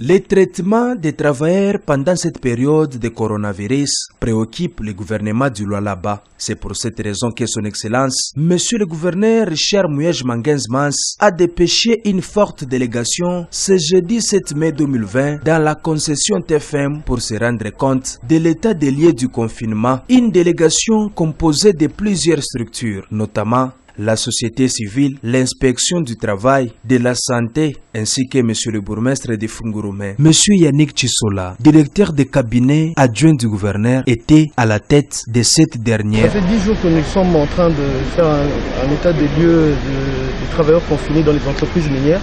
Les traitements des travailleurs pendant cette période de coronavirus préoccupent le gouvernement du Lualaba. C'est pour cette raison que son Excellence, Monsieur le gouverneur Richard Mouyej Mangenzmans, a dépêché une forte délégation ce jeudi 7 mai 2020 dans la concession TFM pour se rendre compte de l'état des lieux du confinement. Une délégation composée de plusieurs structures, notamment la société civile, l'inspection du travail, de la santé, ainsi que Monsieur le bourgmestre de Fungurume. Monsieur Yannick Chisola, directeur de cabinet adjoint du gouverneur, était à la tête de cette dernière. Ça fait 10 jours que nous sommes en train de faire un état des lieux des travailleurs confinés dans les entreprises minières.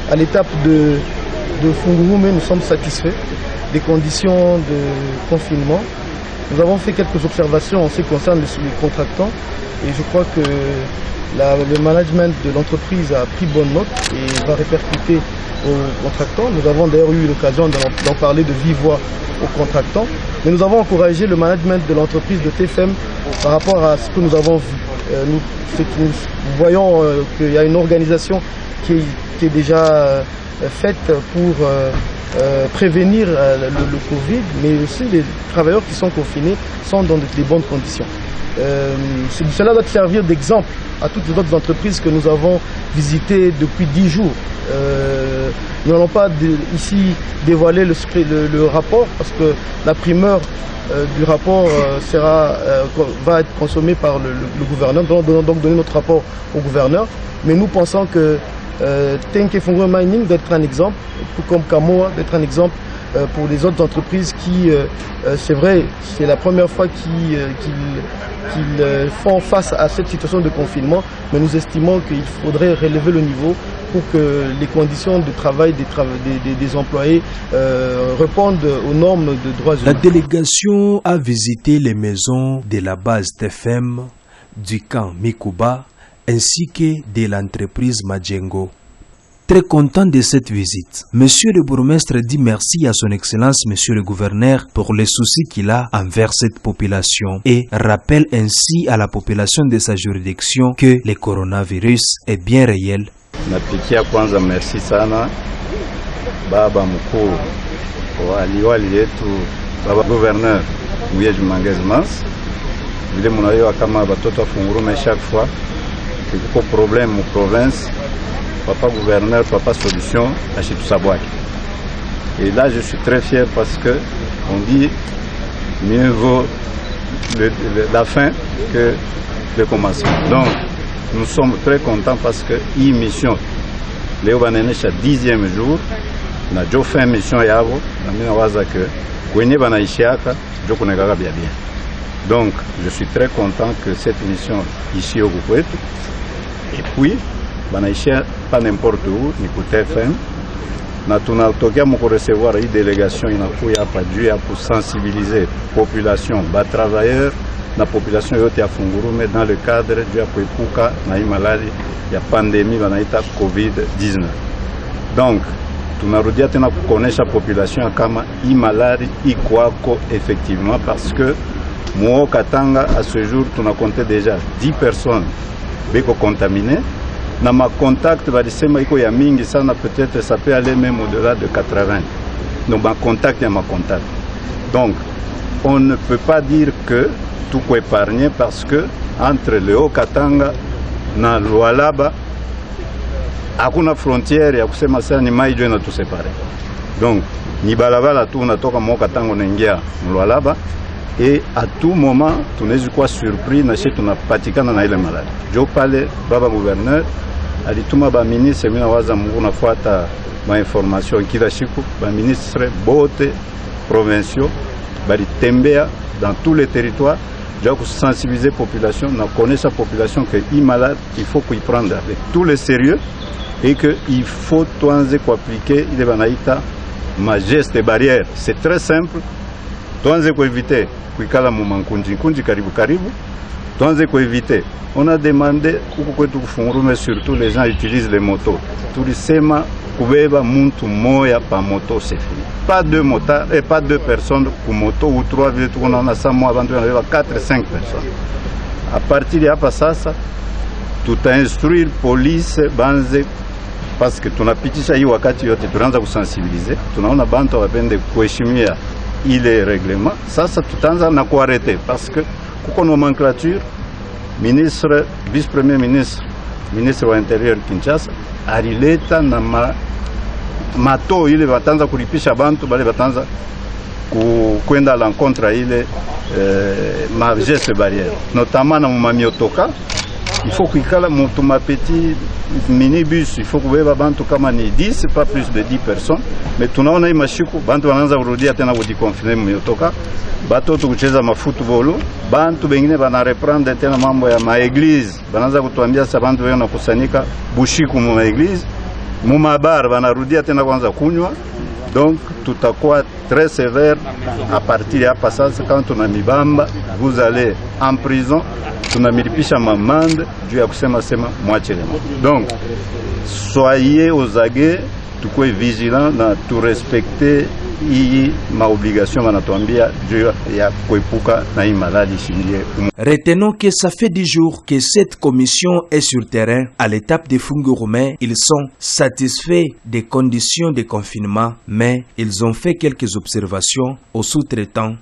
À l'étape de Fungurume, nous sommes satisfaits des conditions de confinement. Nous avons fait quelques observations en ce qui concerne les contractants. Et je crois que le management de l'entreprise a pris bonne note et va répercuter aux contractants. Nous avons d'ailleurs eu l'occasion d'en parler de vive voix aux contractants. Mais nous avons encouragé le management de l'entreprise de TFM par rapport à ce que nous avons vu. Nous voyons qu'il y a une organisation qui est déjà faite pour prévenir le Covid, mais aussi les travailleurs qui sont confinés sont dans de bonnes conditions. Cela doit servir d'exemple à toutes les autres entreprises que nous avons visitées depuis 10 jours. Nous n'allons pas ici dévoiler le rapport parce que la primeur du rapport va être consommée par le gouverneur. Nous allons donc donner notre rapport au gouverneur. Mais nous pensons que Tenke Fungurume Mining doit être un exemple, tout comme Kamoa doit être un exemple pour les autres entreprises qui, c'est vrai, c'est la première fois qu'ils font face à cette situation de confinement, mais nous estimons qu'il faudrait relever le niveau pour que les conditions de travail des employés répondent aux normes de droits humains. La délégation a visité les maisons de la base TFM, du camp Mikuba, ainsi que de l'entreprise Majengo. Très content de cette visite, Monsieur le bourgmestre dit merci à son Excellence Monsieur le gouverneur pour les soucis qu'il a envers cette population et rappelle ainsi à la population de sa juridiction que le coronavirus est bien réel. Napikia kwanza merci sana baba mkuu waliwali yetu baba gouverneur Mouyej Mangenzmans. Vile mnajua kama batoto wa Fungurume chaque fois kuko problème mu province, papa gouverneur, papa solution, acheter tout savoir. Et là, je suis très fier parce que on dit mieux vaut la fin que le commencement. Donc, nous sommes très contents parce que une mission, Léo Banenesha 10e jour, na jo fin mission yabo, na mina waza que kwenye banaishiaka jo kunekaka bien. Donc, je suis très content que cette mission ici au Bukwetu. Et puis, banaishia pas n'importe où, ni ku TFM. Na tunatokea mko recevoir hii délégation inakuya hapa juu ya kusensibiliser population, travailleurs na population yote ya Fungurume dans le cadre juu ya kuepuka na hii malali ya pandemie wanaita COVID-19. Donc, tunarudia tena kukonesha population kama hii malali ikwako effectivement parce que Mwo Katanga à ce jour tuna compté déjà 10 personnes biko contaminées. Na ma contact balisema iko ya mingi sana, peut-être ça peut aller même au-delà de 80. Donc ma contact et ma contact. Donc on ne peut pas dire que tout est épargné parce que entre le Haut-Katanga na Lualaba hakuna frontière ya kusema sasa ni mai ndio inatusepare. Donc ni balabala tu unatoka Haut-Katanga unaingia Lualaba. Et à tout moment, tunaweza kuwa surpris na sisi tunapatikana na ile malali. Jo pale baba gouverneur alituma ba ministre mina waza Mungu nafuata ma information kila siku ba ministre bote provinciaux bali tembea dans tous les territoires pour sensibiliser la population, na connaître la population que est malade, il faut qu'il prenne avec tout le sérieux et qu'il faut appliquer les banaïta ma geste barrière. C'est très simple. Tuanze kueviter kuikala mumankunji karibu karibu, tuanze kueviter. On a demandé huko kwetu Fungurume, surtout les gens utilisent les motos. Tulisema kubeba muntu moya pa moto c'est fini. Pas deux motards et pas deux personnes ku moto ou trois vile tunaona ça moi avant de 4-5 personnes. À partir de hapa sasa tutainstruire police banze parce que tunapitisha hii wakati yote tunaanza kusensibilize, tunaona bantu wapende kuheshimia ile reglement. Sasa tutaanza na kuarete parce que kuko nomenclature. Ministre, vice-premier ministre wa interieur Kinshasa alileta na mato ile batanza kulipisha bantu bale batanza kwenda à l'encontre ile ma geste barrière, notamment na mamiotoka. Il faut kuikala mutu mapeti minibus, il faut kubeba bantu kama ni 10, pas plus de 10 personnes. Mais tunaona hii mashiku bantu wanaanza kurudia tena kujikonfine myotoka, batoto kucheza mafootball, bantu bengine bana reprendre tena mambo ya maeglise, banaanza kutuambia sasa bantu wao nakusanyika bushiku mu maeglise, mu mabar banarudia tena kwanza kunywa. Donc tutakuwa très sévère à partir de hapa sasa. Quand tuna mibamba, vous allez en prison, tunamilipisha mamande juu ya kusema mwachelema. Donc soyez aux aguets, tukue vigilant na tu respecter hii maobligation wanatuambia juu ya kuepuka na hii maladi shingie. Retenons que ça fait 10 jours que cette commission est sur terrain à l'étape des Fungurume. Ils sont satisfaits des conditions de confinement, mais ils ont fait quelques observations aux sous-traitants